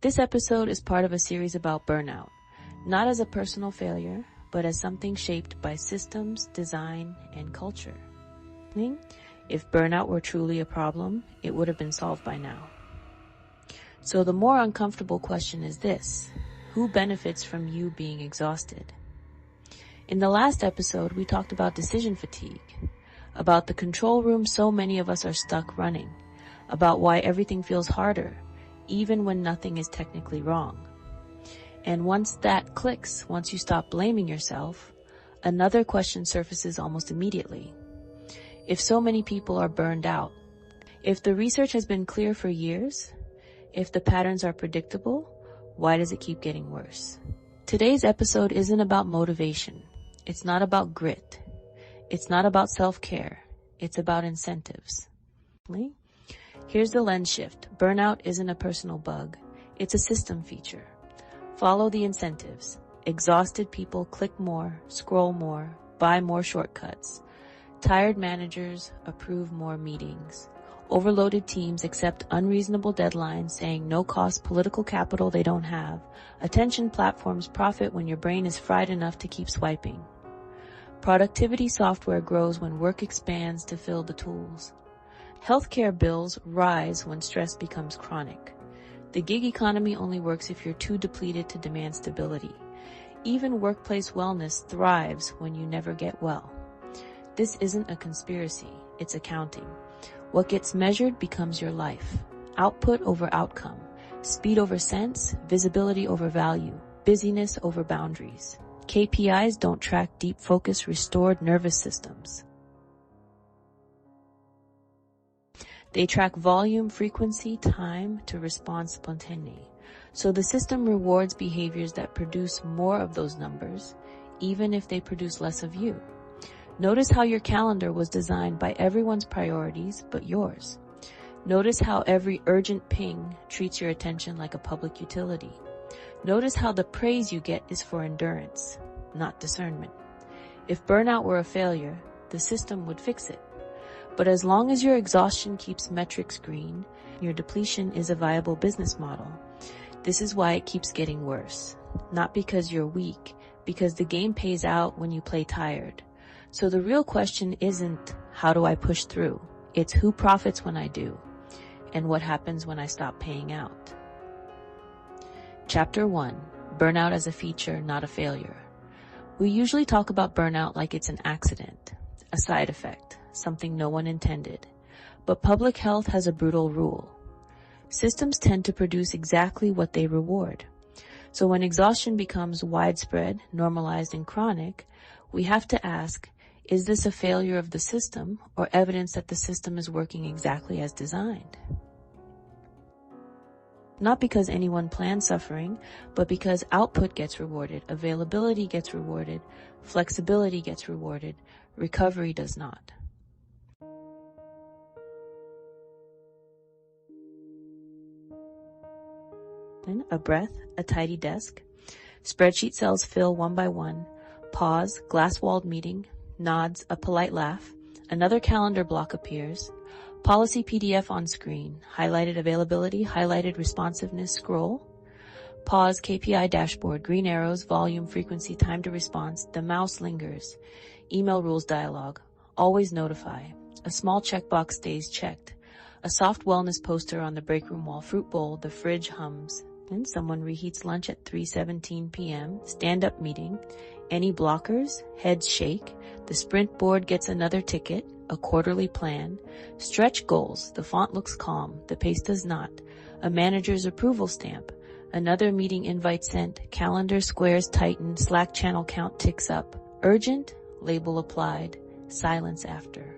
This episode is part of a series about burnout, not as a personal failure, but as something shaped by systems, design, and culture. If burnout were truly a problem, it would have been solved by now. So the more uncomfortable question is this: who benefits from you being exhausted? In the last episode, we talked about decision fatigue, about the control room so many of us are stuck running, about why everything feels harder, even when nothing is technically wrong. And once that clicks, once you stop blaming yourself, another question surfaces almost immediately. If so many people are burned out, if the research has been clear for years, if the patterns are predictable, why does it keep getting worse? Today's episode isn't about motivation. It's not about grit. It's not about self-care. It's about incentives. Here's the lens shift. Burnout isn't a personal bug. It's a system feature. Follow the incentives. Exhausted people click more, scroll more, buy more shortcuts. Tired managers approve more meetings. Overloaded teams accept unreasonable deadlines saying no-cost political capital they don't have. Attention platforms profit when your brain is fried enough to keep swiping. Productivity software grows when work expands to fill the tools. Healthcare bills rise when stress becomes chronic. The gig economy only works if you're too depleted to demand stability. Even workplace wellness thrives when you never get well. This isn't a conspiracy, it's accounting. What gets measured becomes your life. Output over outcome, speed over sense, visibility over value, busyness over boundaries. KPIs don't track deep focus, restored nervous systems. They track volume, frequency, time to respond spontaneously. So the system rewards behaviors that produce more of those numbers, even if they produce less of you. Notice how your calendar was designed by everyone's priorities but yours. Notice how every urgent ping treats your attention like a public utility. Notice how the praise you get is for endurance, not discernment. If burnout were a failure, the system would fix it. But as long as your exhaustion keeps metrics green, your depletion is a viable business model. This is why it keeps getting worse. Not because you're weak, because the game pays out when you play tired. So the real question isn't, how do I push through? It's who profits when I do, and what happens when I stop paying out. Chapter 1. Burnout as a feature, not a failure. We usually talk about burnout like it's an accident, a side effect, something no one intended. But public health has a brutal rule. Systems tend to produce exactly what they reward. So when exhaustion becomes widespread, normalized, and chronic, we have to ask, is this a failure of the system or evidence that the system is working exactly as designed? Not because anyone planned suffering, but because output gets rewarded, availability gets rewarded, flexibility gets rewarded, recovery does not. A breath, a tidy desk. Spreadsheet cells fill one by one. Pause, glass-walled meeting. Nods, a polite laugh. Another calendar block appears. Policy PDF on screen. Highlighted availability, highlighted responsiveness, scroll. Pause, KPI dashboard, green arrows, volume, frequency, time to response. The mouse lingers. Email rules dialog. Always notify. A small checkbox stays checked. A soft wellness poster on the break room wall, fruit bowl, the fridge hums. Then someone reheats lunch at 3:17 p.m. Stand-up meeting. Any blockers? Heads shake. The sprint board gets another ticket, a quarterly plan. Stretch goals. The font looks calm. The pace does not. A manager's approval stamp. Another meeting invite sent. Calendar squares tighten. Slack channel count ticks up. Urgent? Label applied. Silence after.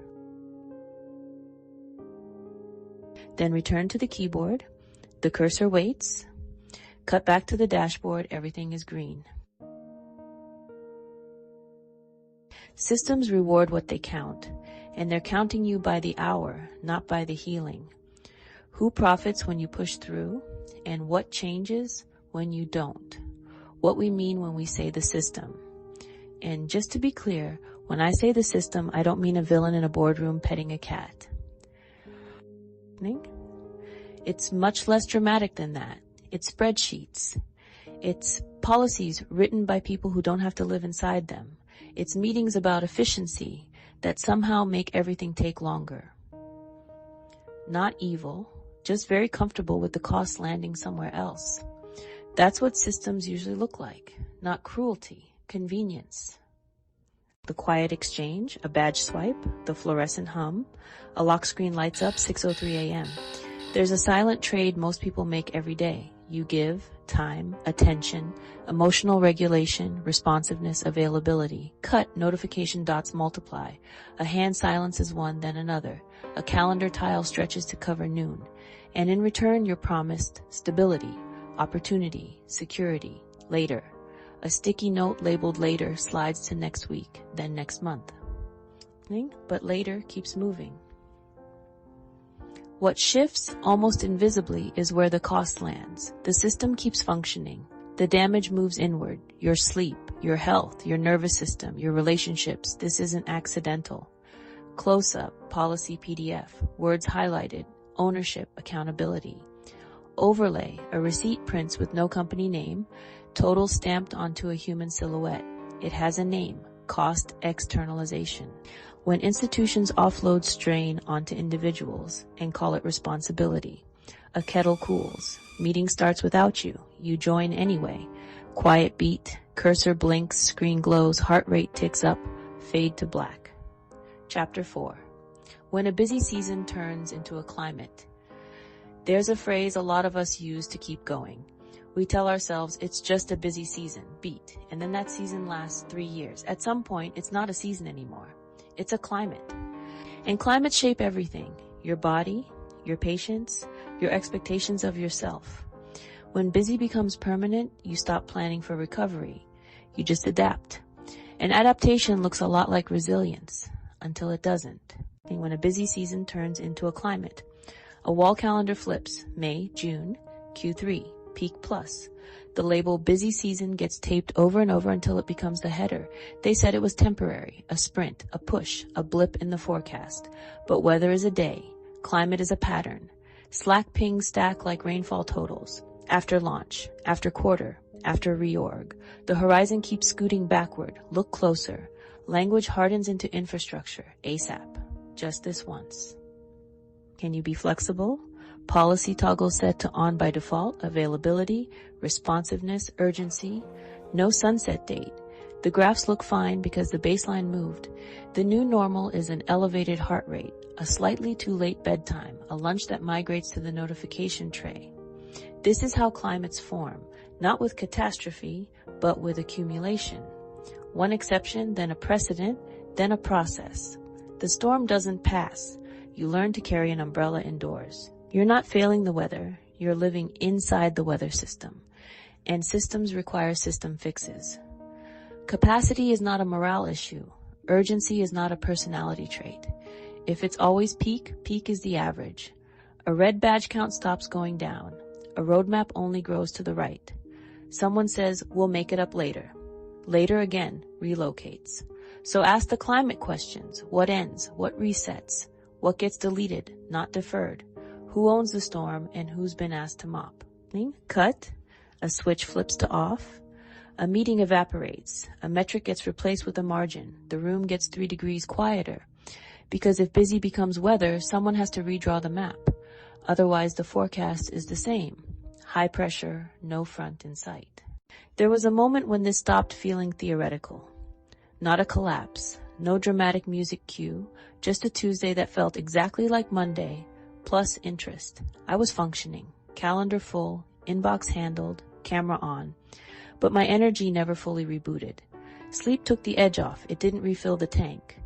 Then return to the keyboard. The cursor waits. Cut back to the dashboard. Everything is green. Systems reward what they count, and they're counting you by the hour, not by the healing. Who profits when you push through, and what changes when you don't? What we mean when we say the system. And just to be clear, when I say the system, I don't mean a villain in a boardroom petting a cat. It's much less dramatic than that. It's spreadsheets. It's policies written by people who don't have to live inside them. It's meetings about efficiency that somehow make everything take longer. Not evil, just very comfortable with the cost landing somewhere else. That's what systems usually look like, not cruelty, convenience. The quiet exchange, a badge swipe, the fluorescent hum, a lock screen lights up 6:03 a.m. There's a silent trade most people make every day. You give time, attention, emotional regulation, responsiveness, availability. Cut, notification dots multiply. A hand silences one, then another. A calendar tile stretches to cover noon. And in return, you're promised stability, opportunity, security, later. A sticky note labeled later slides to next week, then next month. But later keeps moving. What shifts almost invisibly is where the cost lands. The system keeps functioning. The damage moves inward. Your sleep, your health, your nervous system, your relationships. This isn't accidental. Close-up, policy PDF, words highlighted, ownership, accountability. Overlay, a receipt prints with no company name, total stamped onto a human silhouette. It has a name, cost externalization. When institutions offload strain onto individuals and call it responsibility. A kettle cools. Meeting starts without you. You join anyway. Quiet beat, cursor blinks, screen glows, heart rate ticks up, fade to black. Chapter 4. When a busy season turns into a climate. There's a phrase a lot of us use to keep going. We tell ourselves it's just a busy season, beat, and then that season lasts 3 years. At some point, it's not a season anymore. It's a climate. And climates shape everything. Your body, your patience, your expectations of yourself. When busy becomes permanent, you stop planning for recovery. You just adapt. And adaptation looks a lot like resilience, until it doesn't. And when a busy season turns into a climate. A wall calendar flips, May, June, Q3, peak plus. The label busy season gets taped over and over until it becomes the header. They said it was temporary, a sprint, a push, a blip in the forecast. But weather is a day. Climate is a pattern. Slack pings stack like rainfall totals. After launch, after quarter, after reorg. The horizon keeps scooting backward. Look closer. Language hardens into infrastructure, ASAP. Just this once. Can you be flexible? Policy toggle set to on by default, availability, responsiveness, urgency, no sunset date. The graphs look fine because the baseline moved. The new normal is an elevated heart rate, a slightly too late bedtime, a lunch that migrates to the notification tray. This is how climates form, not with catastrophe, but with accumulation. One exception, then a precedent, then a process. The storm doesn't pass. You learn to carry an umbrella indoors. You're not failing the weather, you're living inside the weather system. And systems require system fixes. Capacity is not a morale issue. Urgency is not a personality trait. If it's always peak, peak is the average. A red badge count stops going down. A roadmap only grows to the right. Someone says, we'll make it up later. Later again, relocates. So ask the climate questions. What ends? What resets? What gets deleted, not deferred? Who owns the storm and who's been asked to mop? Cut. A switch flips to off. A meeting evaporates. A metric gets replaced with a margin. The room gets 3 degrees quieter. Because if busy becomes weather, someone has to redraw the map. Otherwise, the forecast is the same. High pressure, no front in sight. There was a moment when this stopped feeling theoretical. Not a collapse. No dramatic music cue. Just a Tuesday that felt exactly like Monday. Plus interest. I was functioning. Calendar full, inbox handled, camera on. But my energy never fully rebooted. Sleep took the edge off. It didn't refill the tank.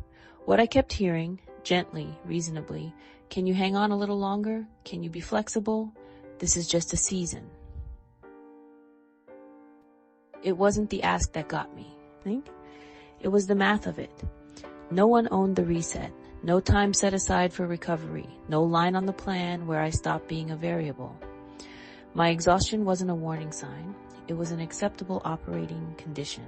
What I kept hearing, gently, reasonably, can you hang on a little longer? Can you be flexible? This is just a season. It wasn't the ask that got me. It was the math of it. No one owned the reset. No time set aside for recovery. No line on the plan where I stopped being a variable. My exhaustion wasn't a warning sign. It was an acceptable operating condition.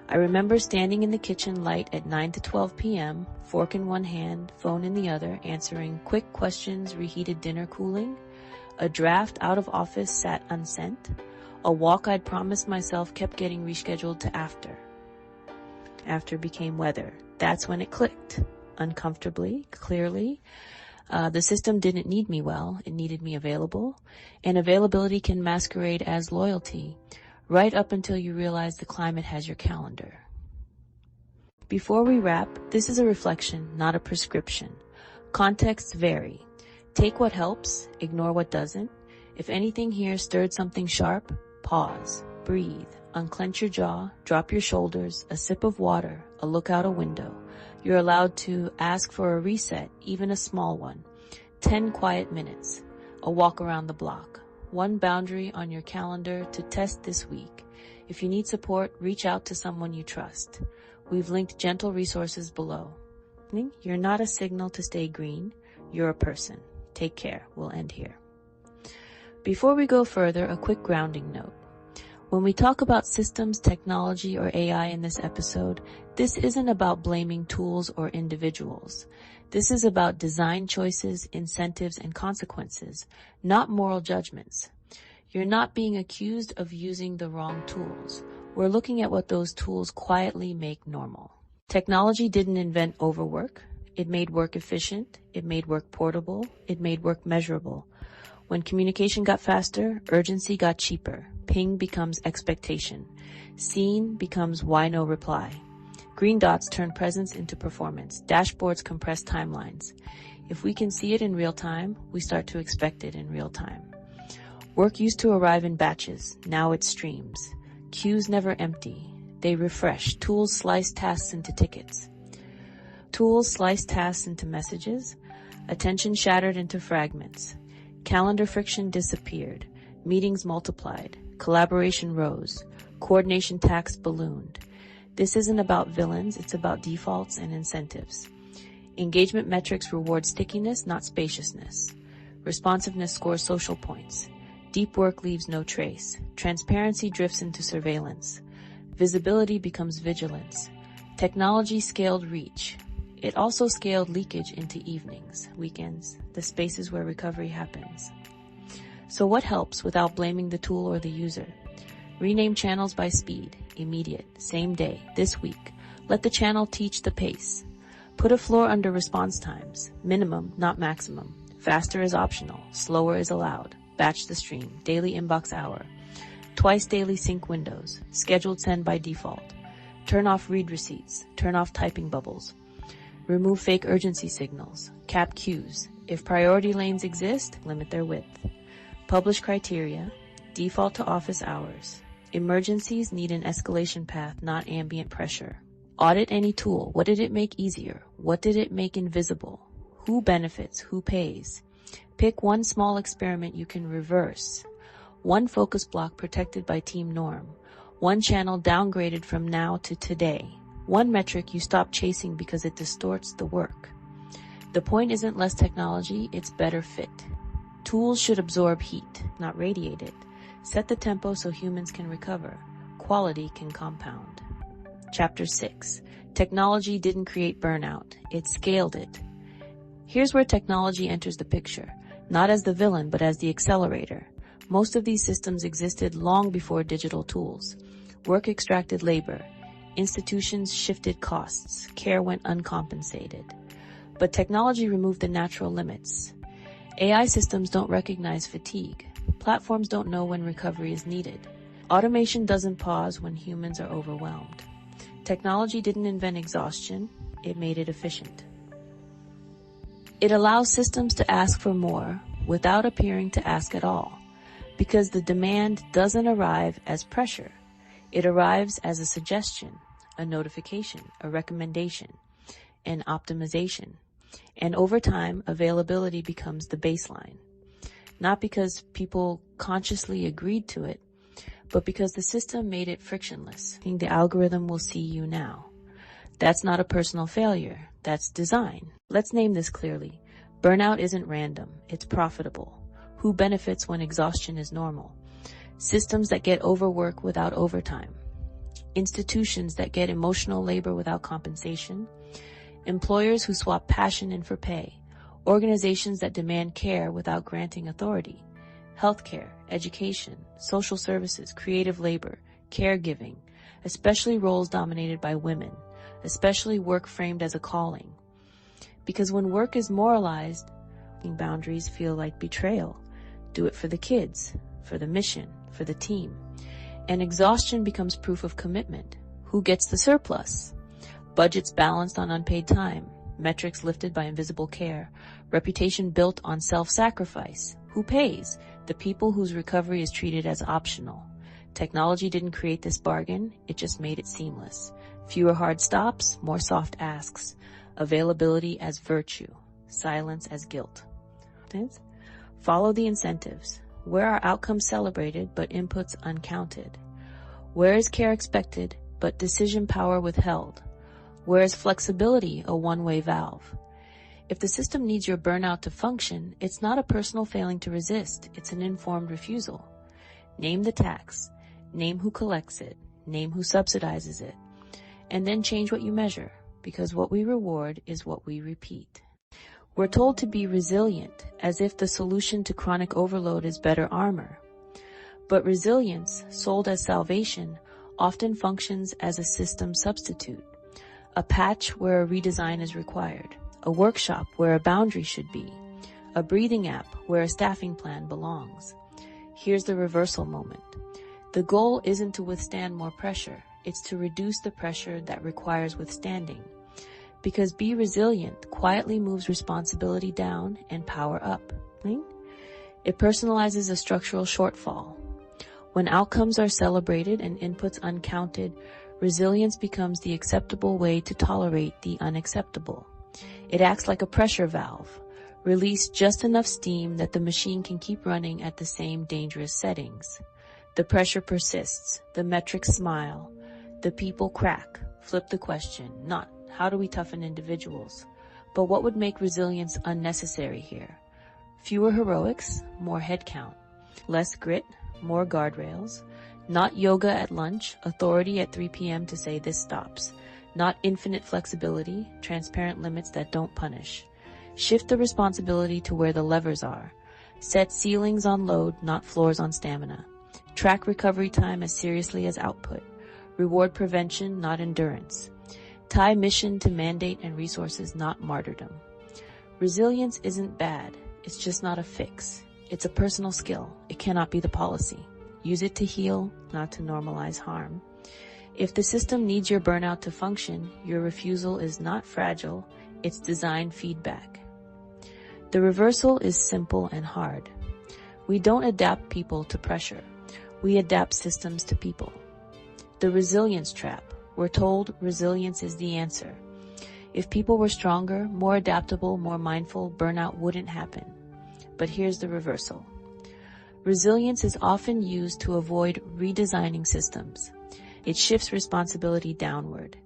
I remember standing in the kitchen light at 9 to 12 p.m., fork in one hand, phone in the other, answering quick questions, reheated dinner cooling. A draft out of office sat unsent. A walk I'd promised myself kept getting rescheduled to after. After became whether. That's when it clicked. Uncomfortably, clearly. The system didn't need me well, it needed me available. And availability can masquerade as loyalty, right up until you realize the climate has your calendar. Before we wrap, this is a reflection, not a prescription. Contexts vary. Take what helps, ignore what doesn't. If anything here stirred something sharp, pause, breathe, unclench your jaw, drop your shoulders, a sip of water, a look out a window. You're allowed to ask for a reset, even a small one. 10 quiet minutes, a walk around the block. One boundary on your calendar to test this week. If you need support, reach out to someone you trust. We've linked gentle resources below. You're not a signal to stay green. You're a person. Take care. We'll end here. Before we go further, a quick grounding note. When we talk about systems, technology, or AI in this episode, this isn't about blaming tools or individuals. This is about design choices, incentives, and consequences, not moral judgments. You're not being accused of using the wrong tools. We're looking at what those tools quietly make normal. Technology didn't invent overwork. It made work efficient. It made work portable. It made work measurable. When communication got faster, urgency got cheaper. Ping becomes expectation. Seen becomes why no reply. Green dots turn presence into performance. Dashboards compress timelines. If we can see it in real time, we start to expect it in real time. Work used to arrive in batches. Now it streams. Queues never empty. They refresh. Tools slice tasks into tickets. Tools slice tasks into messages. Attention shattered into fragments. Calendar friction disappeared. Meetings multiplied. Collaboration rose. Coordination tax ballooned. This isn't about villains, it's about defaults and incentives. Engagement metrics reward stickiness, not spaciousness. Responsiveness scores social points. Deep work leaves no trace. Transparency drifts into surveillance. Visibility becomes vigilance. Technology scaled reach. It also scaled leakage into evenings, weekends, the spaces where recovery happens. So what helps without blaming the tool or the user? Rename channels by speed, immediate, same day, this week. Let the channel teach the pace. Put a floor under response times, minimum, not maximum. Faster is optional, slower is allowed. Batch the stream, daily inbox hour. Twice daily sync windows, scheduled send by default. Turn off read receipts, turn off typing bubbles. Remove fake urgency signals, cap queues. If priority lanes exist, limit their width. Publish criteria, default to office hours. Emergencies need an escalation path, not ambient pressure. Audit any tool. What did it make easier? What did it make invisible? Who benefits? Who pays? Pick one small experiment you can reverse. One focus block protected by team norm. One channel downgraded from now to today. One metric you stop chasing because it distorts the work. The point isn't less technology, it's better fit. Tools should absorb heat, not radiate it. Set the tempo so humans can recover. Quality can compound. Chapter 6. Technology didn't create burnout, it scaled it. Here's where technology enters the picture, not as the villain, but as the accelerator. Most of these systems existed long before digital tools. Work extracted labor. Institutions shifted costs. Care went uncompensated. But technology removed the natural limits. AI systems don't recognize fatigue. Platforms don't know when recovery is needed. Automation doesn't pause when humans are overwhelmed. Technology didn't invent exhaustion, it made it efficient. It allows systems to ask for more without appearing to ask at all, because the demand doesn't arrive as pressure. It arrives as a suggestion, a notification, a recommendation, an optimization. And over time, availability becomes the baseline. Not because people consciously agreed to it, but because the system made it frictionless. The algorithm will see you now. That's not a personal failure. That's design. Let's name this clearly. Burnout isn't random. It's profitable. Who benefits when exhaustion is normal? Systems that get overwork without overtime. Institutions that get emotional labor without compensation. Employers who swap passion in for pay. Organizations that demand care without granting authority. healthcare, education, social services, creative labor, caregiving, especially roles dominated by women, especially work framed as a calling. Because when work is moralized, boundaries feel like betrayal. Do it for the kids, for the mission, for the team. And exhaustion becomes proof of commitment. Who gets the surplus? Budgets balanced on unpaid time, metrics lifted by invisible care, reputation built on self-sacrifice. Who pays? The people whose recovery is treated as optional. Technology didn't create this bargain, it just made it seamless. Fewer hard stops, more soft asks. Availability as virtue, silence as guilt. Follow the incentives. Where are outcomes celebrated but inputs uncounted? Where is care expected but decision power withheld? Where is flexibility a one-way valve? If the system needs your burnout to function, it's not a personal failing to resist, it's an informed refusal. Name the tax, name who collects it, name who subsidizes it, and then change what you measure, because what we reward is what we repeat. We're told to be resilient, as if the solution to chronic overload is better armor. But resilience, sold as salvation, often functions as a system substitute. A patch where a redesign is required. A workshop where a boundary should be. A breathing app where a staffing plan belongs. Here's the reversal moment. The goal isn't to withstand more pressure. It's to reduce the pressure that requires withstanding. Because be resilient quietly moves responsibility down and power up. It personalizes a structural shortfall. When outcomes are celebrated and inputs uncounted, resilience becomes the acceptable way to tolerate the unacceptable. It acts like a pressure valve. Release just enough steam that the machine can keep running at the same dangerous settings. The pressure persists. The metrics smile. The people crack. Flip the question, not how do we toughen individuals, but what would make resilience unnecessary here? Fewer heroics, more headcount. Less grit, more guardrails. Not yoga at lunch, authority at 3 p.m. to say this stops. Not infinite flexibility, transparent limits that don't punish. Shift the responsibility to where the levers are. Set ceilings on load, not floors on stamina. Track recovery time as seriously as output. Reward prevention, not endurance. Tie mission to mandate and resources, not martyrdom. Resilience isn't bad. It's just not a fix. It's a personal skill. It cannot be the policy. Use it to heal, not to normalize harm. If the system needs your burnout to function, your refusal is not fragile. It's design feedback. The reversal is simple and hard. We don't adapt people to pressure. We adapt systems to people. The resilience trap. We're told resilience is the answer. If people were stronger, more adaptable, more mindful, burnout wouldn't happen. But here's the reversal. Resilience is often used to avoid redesigning systems. It shifts responsibility downward.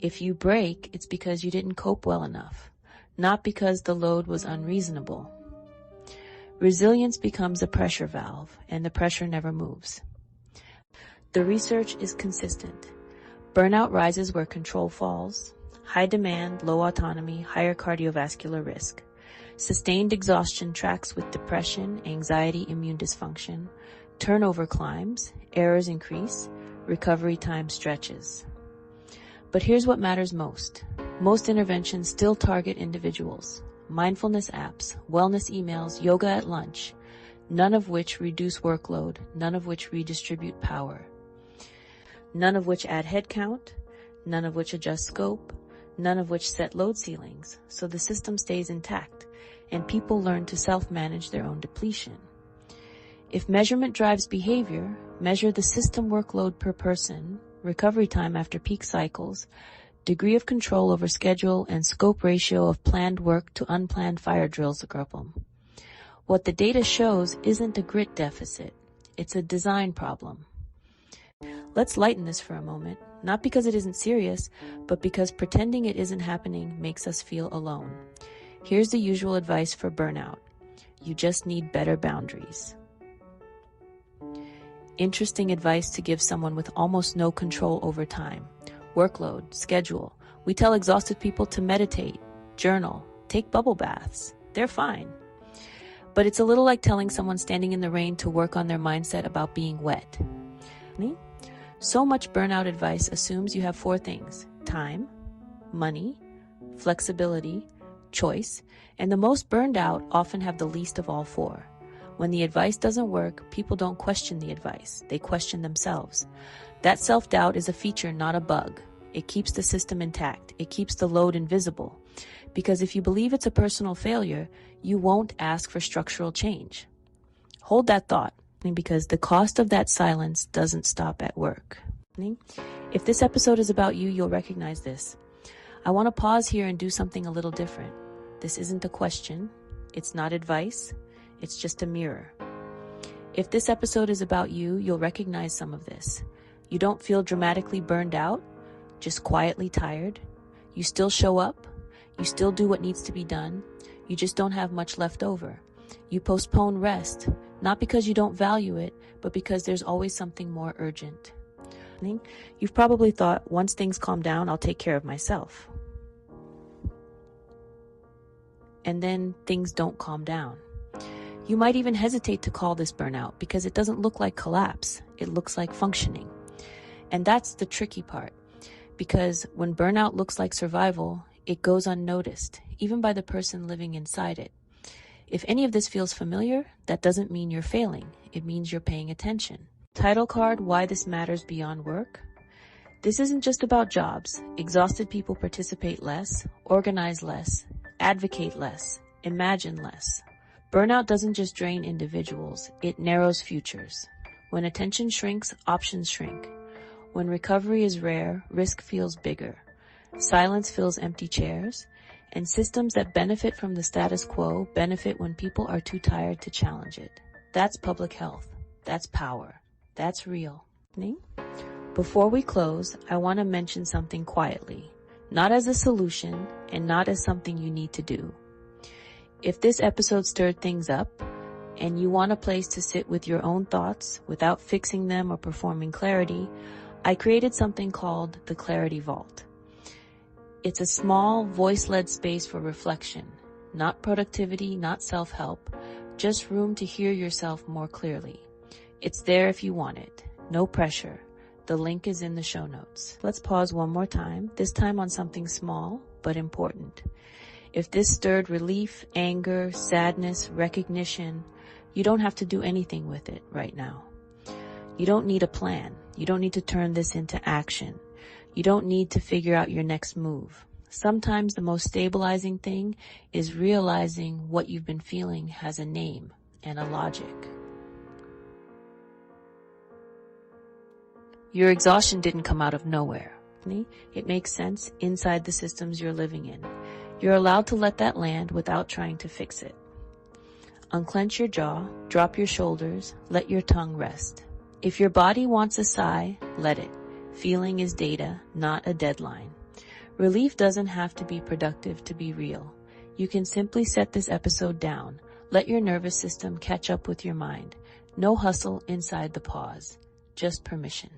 If you break, it's because you didn't cope well enough, not because the load was unreasonable. Resilience becomes a pressure valve, and the pressure never moves. The research is consistent. Burnout rises where control falls. High demand, low autonomy, higher cardiovascular risk. Sustained exhaustion tracks with depression, anxiety, immune dysfunction. Turnover climbs, errors increase, recovery time stretches. But here's what matters most. Most interventions still target individuals. Mindfulness apps, wellness emails, yoga at lunch, none of which reduce workload, none of which redistribute power. None of which add headcount, none of which adjust scope, none of which set load ceilings, so the system stays intact, and people learn to self-manage their own depletion. If measurement drives behavior, measure the system workload per person, recovery time after peak cycles, degree of control over schedule, and scope ratio of planned work to unplanned fire drills. What the data shows isn't a grit deficit, it's a design problem. Let's lighten this for a moment, not because it isn't serious, but because pretending it isn't happening makes us feel alone. Here's the usual advice for burnout. You just need better boundaries. Interesting advice to give someone with almost no control over time. Workload, schedule. We tell exhausted people to meditate, journal, take bubble baths. They're fine. But it's a little like telling someone standing in the rain to work on their mindset about being wet. So much burnout advice assumes you have 4 things: time, money, flexibility, choice, and the most burned out often have the least of all 4. When the advice doesn't work, people don't question the advice, they question themselves. That self-doubt is a feature, not a bug. It keeps the system intact. It keeps the load invisible. Because if you believe it's a personal failure, you won't ask for structural change. Hold that thought, because the cost of that silence doesn't stop at work. If this episode is about you, you'll recognize this. I want to pause here and do something a little different. This isn't a question. It's not advice. It's just a mirror. If this episode is about you, you'll recognize some of this. You don't feel dramatically burned out, just quietly tired. You still show up. You still do what needs to be done. You just don't have much left over. You postpone rest, not because you don't value it, but because there's always something more urgent. You've probably thought, once things calm down, I'll take care of myself. And then things don't calm down. You might even hesitate to call this burnout because it doesn't look like collapse. It looks like functioning. And that's the tricky part, because when burnout looks like survival, it goes unnoticed, even by the person living inside it. If any of this feels familiar, that doesn't mean you're failing. It means you're paying attention. Title card: Why This Matters Beyond Work. This isn't just about jobs. Exhausted people participate less, organize less, advocate less, imagine less. Burnout doesn't just drain individuals, it narrows futures. When attention shrinks, options shrink. When recovery is rare, risk feels bigger. Silence fills empty chairs, and systems that benefit from the status quo benefit when people are too tired to challenge it. That's public health. That's power. That's real. Before we close, I want to mention something quietly, not as a solution and not as something you need to do. If this episode stirred things up and you want a place to sit with your own thoughts without fixing them or performing clarity, I created something called the Clarity Vault. It's a small, voice-led space for reflection, not productivity, not self-help, just room to hear yourself more clearly. It's there if you want it. No pressure. The link is in the show notes. Let's pause one more time, this time on something small but important. If this stirred relief, anger, sadness, recognition, you don't have to do anything with it right now. You don't need a plan. You don't need to turn this into action. You don't need to figure out your next move. Sometimes the most stabilizing thing is realizing what you've been feeling has a name and a logic. Your exhaustion didn't come out of nowhere. It makes sense inside the systems you're living in. You're allowed to let that land without trying to fix it. Unclench your jaw, drop your shoulders, let your tongue rest. If your body wants a sigh, let it. Feeling is data, not a deadline. Relief doesn't have to be productive to be real. You can simply set this episode down. Let your nervous system catch up with your mind. No hustle inside the pause. Just permission.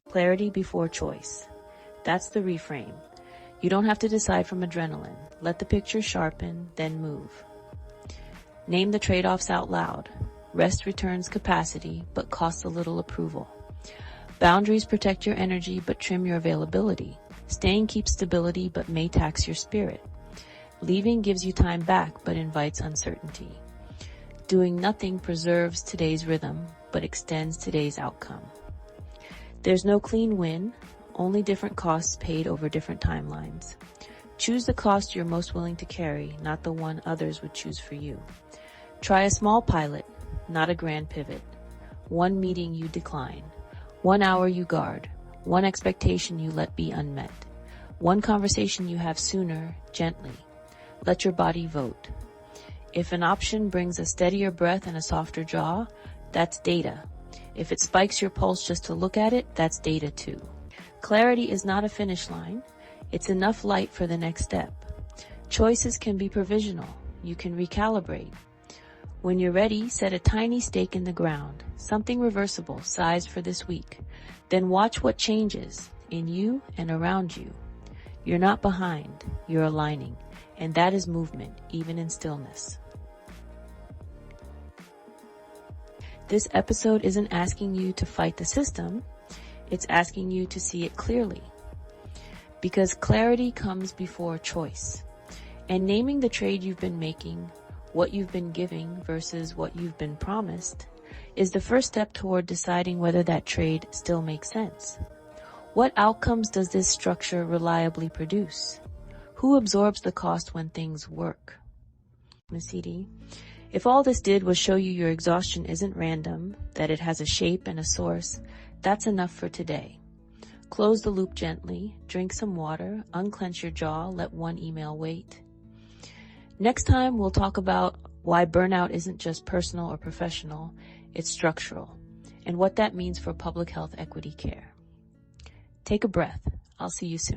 Clarity before choice. That's the reframe. You don't have to decide from adrenaline. Let the picture sharpen, then move. Name the trade-offs out loud. Rest returns capacity, but costs a little approval. Boundaries protect your energy, but trim your availability. Staying keeps stability, but may tax your spirit. Leaving gives you time back, but invites uncertainty. Doing nothing preserves today's rhythm, but extends today's outcome. There's no clean win, only different costs paid over different timelines. Choose the cost you're most willing to carry, not the one others would choose for you. Try a small pilot, not a grand pivot. One meeting you decline. 1 hour you guard. One expectation you let be unmet. One conversation you have sooner, gently. Let your body vote. If an option brings a steadier breath and a softer jaw, that's data. If it spikes your pulse just to look at it, that's data too. Clarity is not a finish line. It's enough light for the next step. Choices can be provisional. You can recalibrate. When you're ready, set a tiny stake in the ground, something reversible, sized for this week. Then watch what changes in you and around you. You're not behind, you're aligning, and that is movement, even in stillness. This episode isn't asking you to fight the system, it's asking you to see it clearly. Because clarity comes before choice. And naming the trade you've been making, what you've been giving versus what you've been promised, is the first step toward deciding whether that trade still makes sense. What outcomes does this structure reliably produce? Who absorbs the cost when things work? Ms. CD, if all this did was show you your exhaustion isn't random, that it has a shape and a source, that's enough for today. Close the loop gently, drink some water, unclench your jaw, let one email wait. Next time, we'll talk about why burnout isn't just personal or professional, it's structural, and what that means for public health equity care. Take a breath. I'll see you soon.